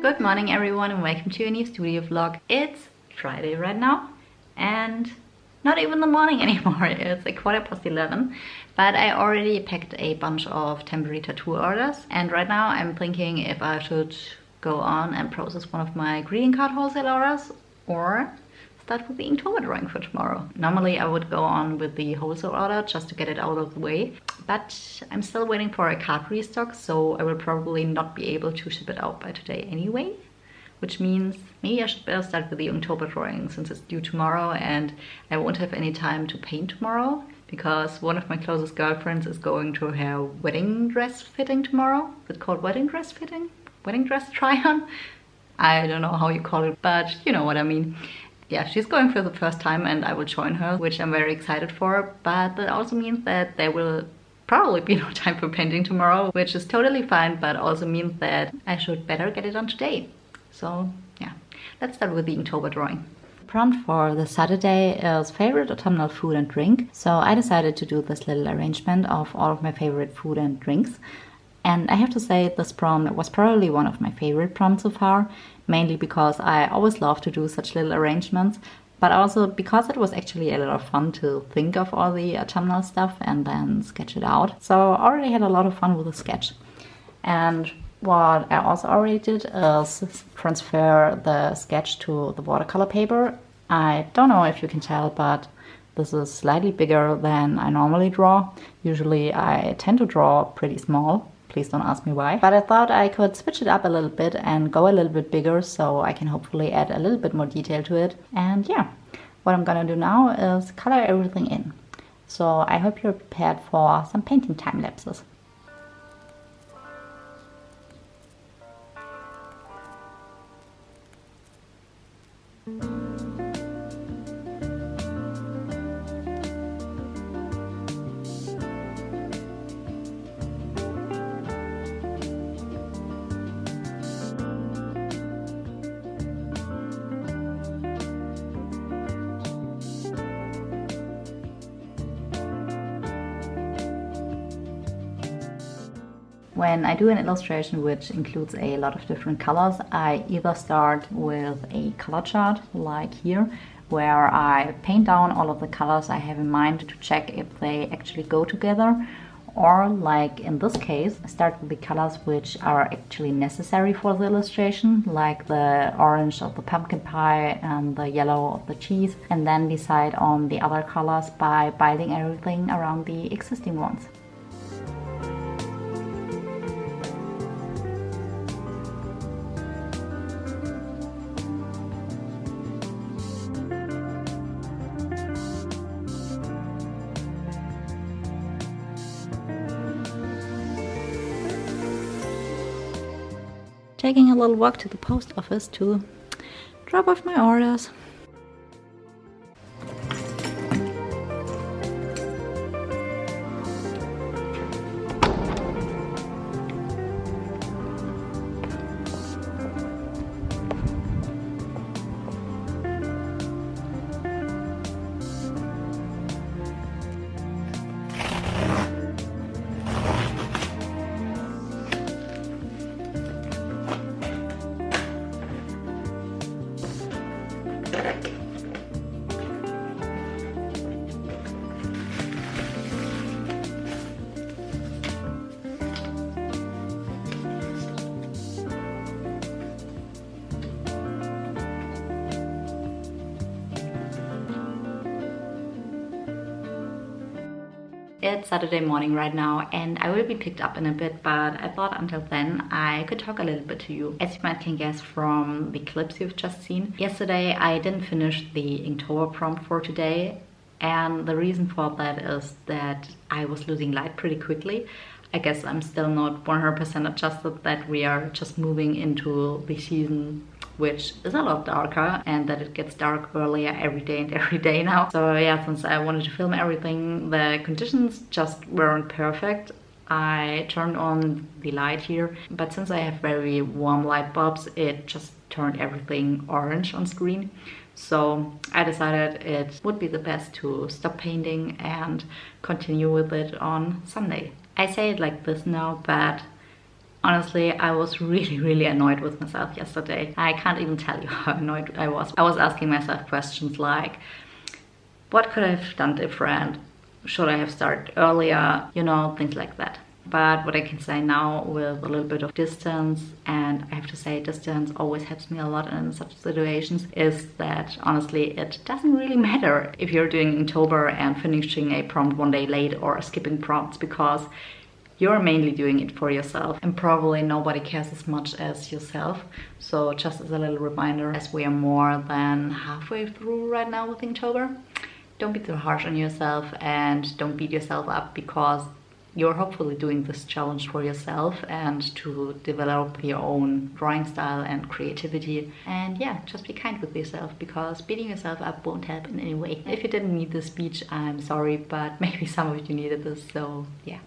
Good morning everyone and welcome to a new studio vlog. It's Friday right now and not even the morning anymore. It's like 11:15, but I already packed a bunch of temporary tattoo orders and right now I'm thinking if I should go on and process one of my greeting card wholesale orders or start with the Inktober drawing for tomorrow. Normally I would go on with the wholesale order just to get it out of the way, but I'm still waiting for a card restock, so I will probably not be able to ship it out by today anyway, which means maybe I should better start with the Inktober drawing since it's due tomorrow and I won't have any time to paint tomorrow because one of my closest girlfriends is going to her wedding dress fitting tomorrow. Is it called wedding dress fitting? Wedding dress try-on? I don't know how you call it, but you know what I mean. Yeah, she's going for the first time and I will join her, which I'm very excited for, but that also means that there will probably be no time for painting tomorrow, which is totally fine, but also means that I should better get it done today. So yeah, let's start with the Inktober drawing. The prompt for the Saturday is favorite autumnal food and drink, so I decided to do this little arrangement of all of my favorite food and drinks. And I have to say this prompt was probably one of my favorite prompts so far, mainly because I always love to do such little arrangements, but also because it was actually a lot of fun to think of all the autumnal stuff and then sketch it out. So I already had a lot of fun with the sketch. And what I also already did is transfer the sketch to the watercolor paper. I don't know if you can tell, but this is slightly bigger than I normally draw. Usually I tend to draw pretty small. Please don't ask me why. But I thought I could switch it up a little bit and go a little bit bigger so I can hopefully add a little bit more detail to it. And yeah, what I'm gonna do now is color everything in. So I hope you're prepared for some painting time lapses. When I do an illustration which includes a lot of different colors, I either start with a color chart, like here, where I paint down all of the colors I have in mind to check if they actually go together, or like in this case, I start with the colors which are actually necessary for the illustration, like the orange of the pumpkin pie and the yellow of the cheese, and then decide on the other colors by binding everything around the existing ones. Taking a little walk to the post office to drop off my orders. It's Saturday morning right now and I will be picked up in a bit, but I thought until then I could talk a little bit to you. As you might can guess from the clips you've just seen, yesterday I didn't finish the Inktober prompt for today, and the reason for that is that I was losing light pretty quickly. I guess I'm still not 100% adjusted that we are just moving into the season which is a lot darker and that it gets dark earlier every day and every day now. So yeah, since I wanted to film everything, the conditions just weren't perfect. I turned on the light here, but since I have very warm light bulbs, it just turned everything orange on screen. So I decided it would be the best to stop painting and continue with it on Sunday. I say it like this now, but Honestly, I was really annoyed with myself yesterday. I can't even tell you how annoyed I was. I was asking myself questions like, what could I have done different? Should I have started earlier? You know, things like that. But what I can say now with a little bit of distance, and I have to say distance always helps me a lot in such situations, is that honestly it doesn't really matter if you're doing Inktober and finishing a prompt one day late or skipping prompts, because you're mainly doing it for yourself and probably nobody cares as much as yourself. So just as a little reminder, as we are more than halfway through right now with Inktober, don't be too harsh on yourself and don't beat yourself up, because you're hopefully doing this challenge for yourself and to develop your own drawing style and creativity. And yeah, just be kind with yourself, because beating yourself up won't help in any way. If you didn't need this speech, I'm sorry, but maybe some of you needed this, so yeah.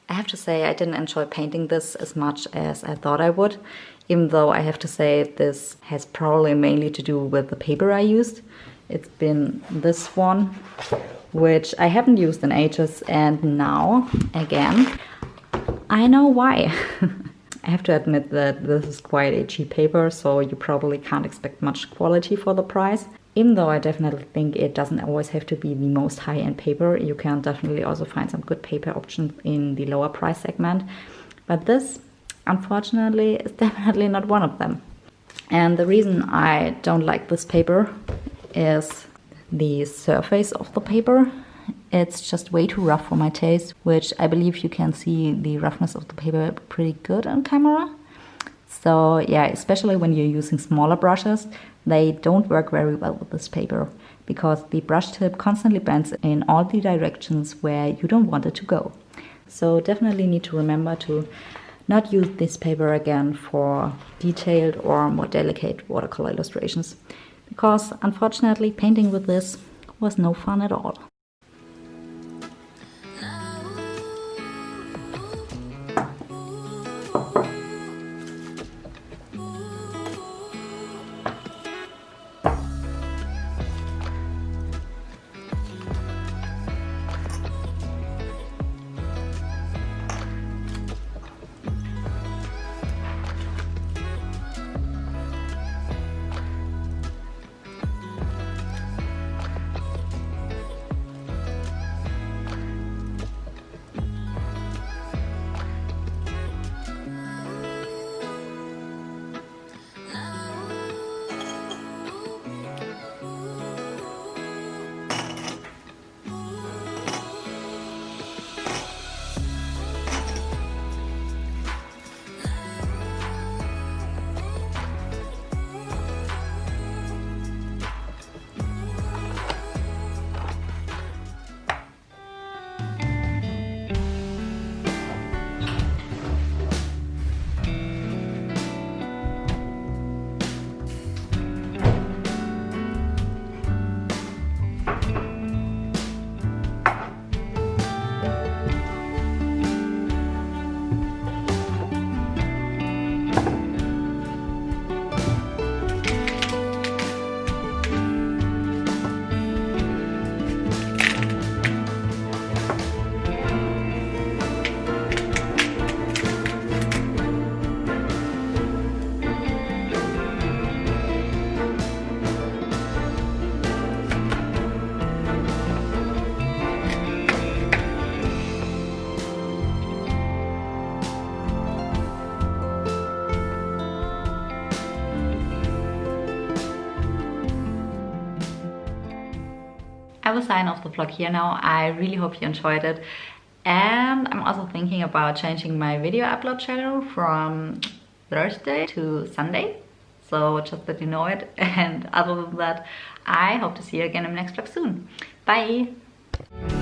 I have to say I didn't enjoy painting this as much as I thought I would, even though I have to say this has probably mainly to do with the paper I used. It's been this one, which I haven't used in ages, and now, again, I know why. I have to admit that this is quite a cheap paper, so you probably can't expect much quality for the price. Even though I definitely think it doesn't always have to be the most high-end paper, you can definitely also find some good paper options in the lower price segment. But this, unfortunately, is definitely not one of them. And the reason I don't like this paper is the surface of the paper. It's just way too rough for my taste, which I believe you can see the roughness of the paper pretty good on camera. So yeah, especially when you're using smaller brushes, they don't work very well with this paper, because the brush tip constantly bends in all the directions where you don't want it to go. So definitely need to remember to not use this paper again for detailed or more delicate watercolor illustrations, because unfortunately painting with this was no fun at all. I will sign off the vlog here now. I really hope you enjoyed it. And I'm also thinking about changing my video upload schedule from Thursday to Sunday. So just that you know it. And other than that, I hope to see you again in the next vlog soon. Bye!